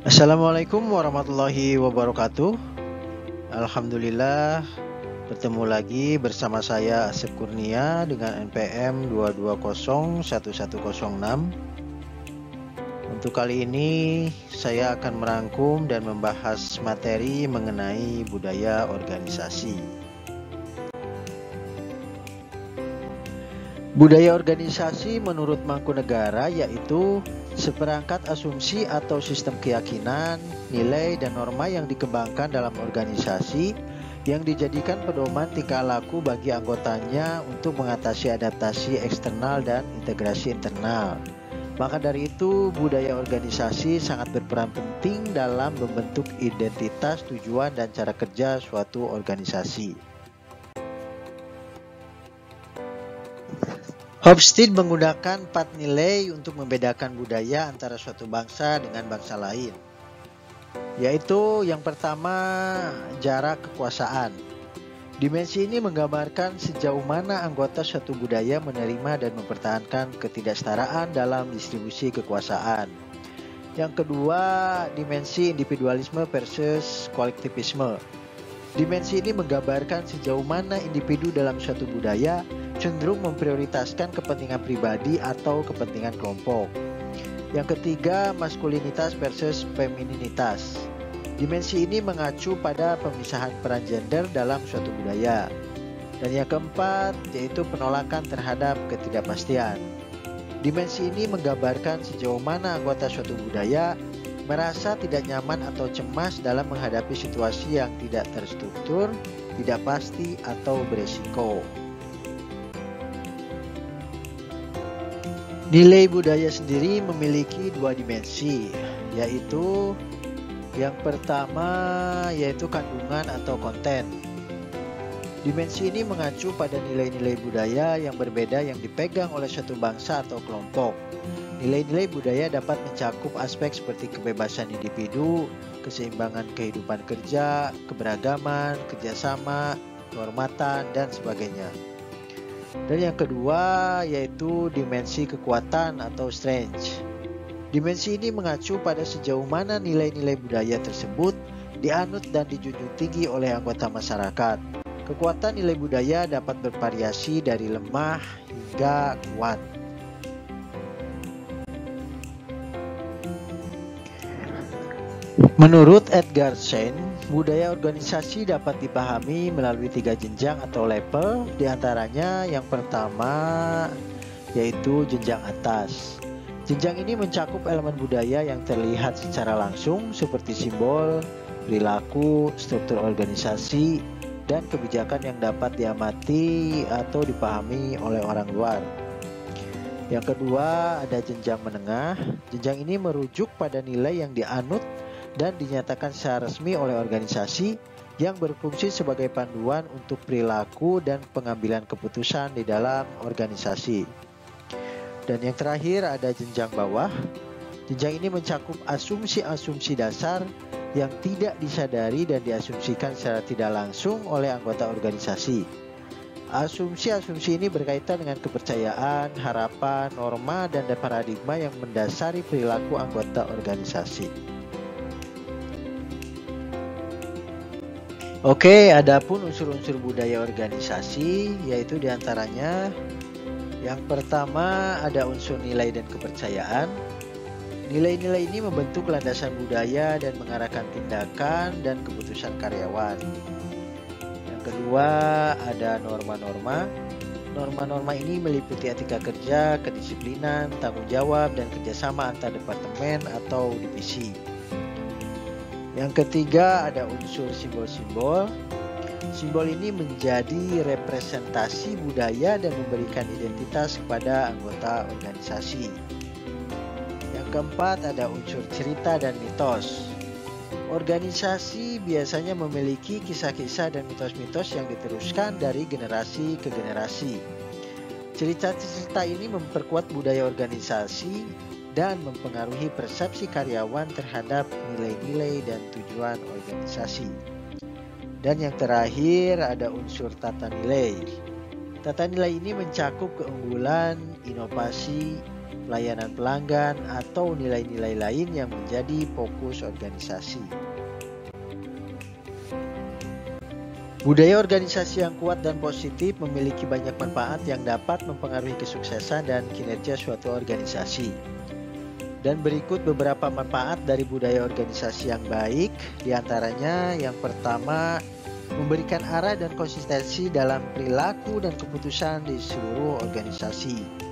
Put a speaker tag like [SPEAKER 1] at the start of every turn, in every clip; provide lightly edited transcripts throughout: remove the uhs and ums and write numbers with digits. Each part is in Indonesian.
[SPEAKER 1] Assalamualaikum warahmatullahi wabarakatuh. Alhamdulillah, bertemu lagi bersama saya Asep Kurnia dengan NPM 2201106. Untuk kali ini saya akan merangkum dan membahas materi mengenai budaya organisasi. Budaya organisasi menurut Mangkunegara yaitu seperangkat asumsi atau sistem keyakinan, nilai, dan norma yang dikembangkan dalam organisasi yang dijadikan pedoman tingkah laku bagi anggotanya untuk mengatasi adaptasi eksternal dan integrasi internal. Maka dari itu, budaya organisasi sangat berperan penting dalam membentuk identitas, tujuan, dan cara kerja suatu organisasi. Hofstede menggunakan 4 nilai untuk membedakan budaya antara suatu bangsa dengan bangsa lain, yaitu yang pertama, jarak kekuasaan. Dimensi ini menggambarkan sejauh mana anggota suatu budaya menerima dan mempertahankan ketidaksetaraan dalam distribusi kekuasaan. Yang kedua, dimensi individualisme versus kolektivisme. Dimensi ini menggambarkan sejauh mana individu dalam suatu budaya cenderung memprioritaskan kepentingan pribadi atau kepentingan kelompok. Yang ketiga, maskulinitas versus femininitas. Dimensi ini mengacu pada pemisahan peran gender dalam suatu budaya. Dan yang keempat, yaitu penolakan terhadap ketidakpastian. Dimensi ini menggambarkan sejauh mana anggota suatu budaya merasa tidak nyaman atau cemas dalam menghadapi situasi yang tidak terstruktur, tidak pasti, atau beresiko. Nilai budaya sendiri memiliki 2 dimensi, yaitu yang pertama yaitu kandungan atau konten. Dimensi ini mengacu pada nilai-nilai budaya yang berbeda yang dipegang oleh suatu bangsa atau kelompok. Nilai-nilai budaya dapat mencakup aspek seperti kebebasan individu, keseimbangan kehidupan kerja, keberagaman, kerjasama, kehormatan, dan sebagainya. Dan yang kedua yaitu dimensi kekuatan atau strength. Dimensi ini mengacu pada sejauh mana nilai-nilai budaya tersebut dianut dan dijunjung tinggi oleh anggota masyarakat. Kekuatan nilai budaya dapat bervariasi dari lemah hingga kuat. Menurut Edgar Schein, budaya organisasi dapat dipahami melalui 3 jenjang atau level, diantaranya yang pertama yaitu jenjang atas. Jenjang ini mencakup elemen budaya yang terlihat secara langsung seperti simbol, perilaku, struktur organisasi, dan kebijakan yang dapat diamati atau dipahami oleh orang luar. Yang kedua ada jenjang menengah. Jenjang ini merujuk pada nilai yang dianut dan dinyatakan secara resmi oleh organisasi yang berfungsi sebagai panduan untuk perilaku dan pengambilan keputusan di dalam organisasi. Dan yang terakhir ada jenjang bawah. Jenjang ini mencakup asumsi-asumsi dasar yang tidak disadari dan diasumsikan secara tidak langsung oleh anggota organisasi. Asumsi-asumsi ini berkaitan dengan kepercayaan, harapan, norma, dan paradigma yang mendasari perilaku anggota organisasi. Oke, adapun unsur-unsur budaya organisasi yaitu diantaranya yang pertama ada unsur nilai dan kepercayaan. Nilai-nilai ini membentuk landasan budaya dan mengarahkan tindakan dan keputusan karyawan. Yang kedua ada norma-norma. Norma-norma ini meliputi etika kerja, kedisiplinan, tanggung jawab, dan kerjasama antar departemen atau divisi. Yang ketiga ada unsur simbol-simbol. Simbol ini menjadi representasi budaya dan memberikan identitas kepada anggota organisasi. Yang keempat ada unsur cerita dan mitos. Organisasi biasanya memiliki kisah-kisah dan mitos-mitos yang diteruskan dari generasi ke generasi. Cerita-cerita ini memperkuat budaya organisasi dan mempengaruhi persepsi karyawan terhadap nilai-nilai dan tujuan organisasi. Dan yang terakhir ada unsur tata nilai. Tata nilai ini mencakup keunggulan, inovasi, pelayanan pelanggan, atau nilai-nilai lain yang menjadi fokus organisasi. Budaya organisasi yang kuat dan positif memiliki banyak manfaat yang dapat mempengaruhi kesuksesan dan kinerja suatu organisasi. Dan berikut beberapa manfaat dari budaya organisasi yang baik, diantaranya yang pertama, memberikan arah dan konsistensi dalam perilaku dan keputusan di seluruh organisasi.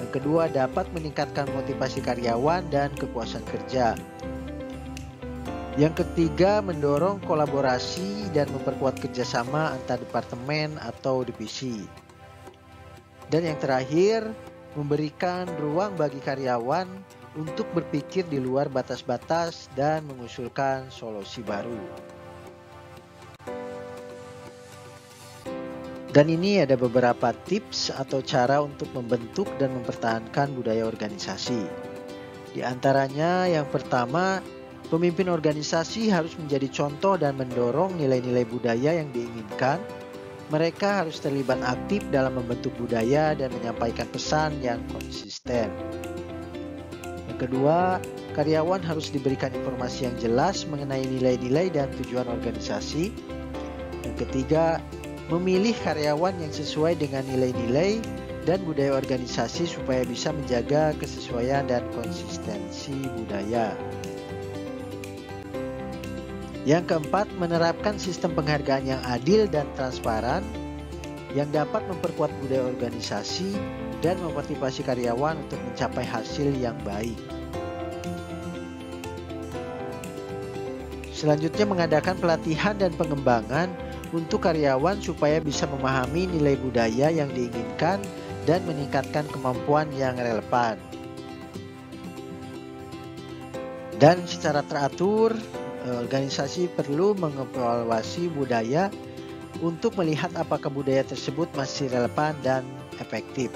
[SPEAKER 1] Yang kedua, dapat meningkatkan motivasi karyawan dan kepuasan kerja. Yang ketiga, mendorong kolaborasi dan memperkuat kerjasama antar departemen atau divisi. Dan yang terakhir, memberikan ruang bagi karyawan untuk berpikir di luar batas-batas dan mengusulkan solusi baru. Dan ini ada beberapa tips atau cara untuk membentuk dan mempertahankan budaya organisasi. Di antaranya yang pertama, pemimpin organisasi harus menjadi contoh dan mendorong nilai-nilai budaya yang diinginkan. Mereka harus terlibat aktif dalam membentuk budaya dan menyampaikan pesan yang konsisten. Yang kedua, karyawan harus diberikan informasi yang jelas mengenai nilai-nilai dan tujuan organisasi. Yang ketiga, memilih karyawan yang sesuai dengan nilai-nilai dan budaya organisasi supaya bisa menjaga kesesuaian dan konsistensi budaya. Yang keempat, menerapkan sistem penghargaan yang adil dan transparan yang dapat memperkuat budaya organisasi dan memotivasi karyawan untuk mencapai hasil yang baik. Selanjutnya, mengadakan pelatihan dan pengembangan untuk karyawan supaya bisa memahami nilai budaya yang diinginkan dan meningkatkan kemampuan yang relevan. Dan secara teratur, organisasi perlu mengevaluasi budaya untuk melihat apakah budaya tersebut masih relevan dan efektif.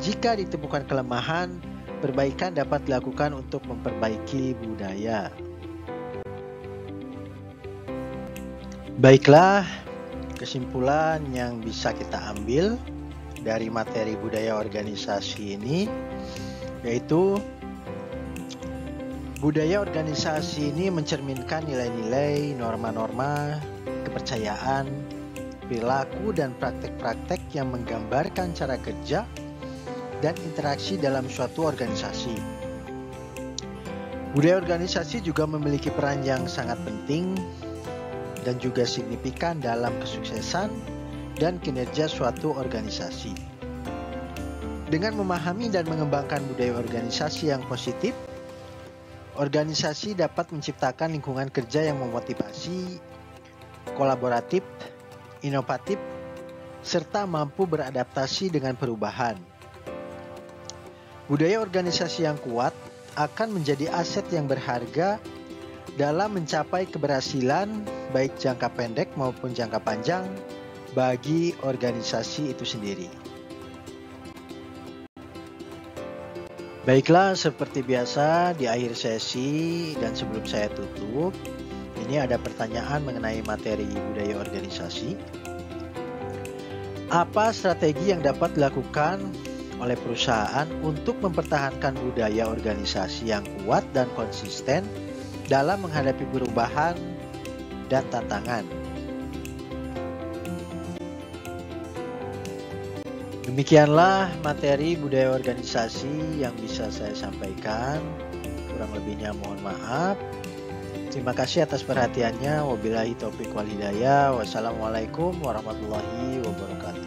[SPEAKER 1] Jika ditemukan kelemahan, perbaikan dapat dilakukan untuk memperbaiki budaya. Baiklah, kesimpulan yang bisa kita ambil dari materi budaya organisasi ini yaitu budaya organisasi ini mencerminkan nilai-nilai, norma-norma, kepercayaan, perilaku, dan praktek-praktek yang menggambarkan cara kerja dan interaksi dalam suatu organisasi. Budaya organisasi juga memiliki peran yang sangat penting dan juga signifikan dalam kesuksesan dan kinerja suatu organisasi. Dengan memahami dan mengembangkan budaya organisasi yang positif, organisasi dapat menciptakan lingkungan kerja yang memotivasi, kolaboratif, inovatif, serta mampu beradaptasi dengan perubahan. Budaya organisasi yang kuat akan menjadi aset yang berharga dalam mencapai keberhasilan baik jangka pendek maupun jangka panjang bagi organisasi itu sendiri. Baiklah, seperti biasa di akhir sesi dan sebelum saya tutup, ini ada pertanyaan mengenai materi budaya organisasi. Apa strategi yang dapat dilakukan oleh perusahaan untuk mempertahankan budaya organisasi yang kuat dan konsisten dalam menghadapi perubahan dan tantangan? Demikianlah materi budaya organisasi yang bisa saya sampaikan. Kurang lebihnya mohon maaf. Terima kasih atas perhatiannya. Wabillahi taufiq wal hidayah. Wassalamualaikum warahmatullahi wabarakatuh.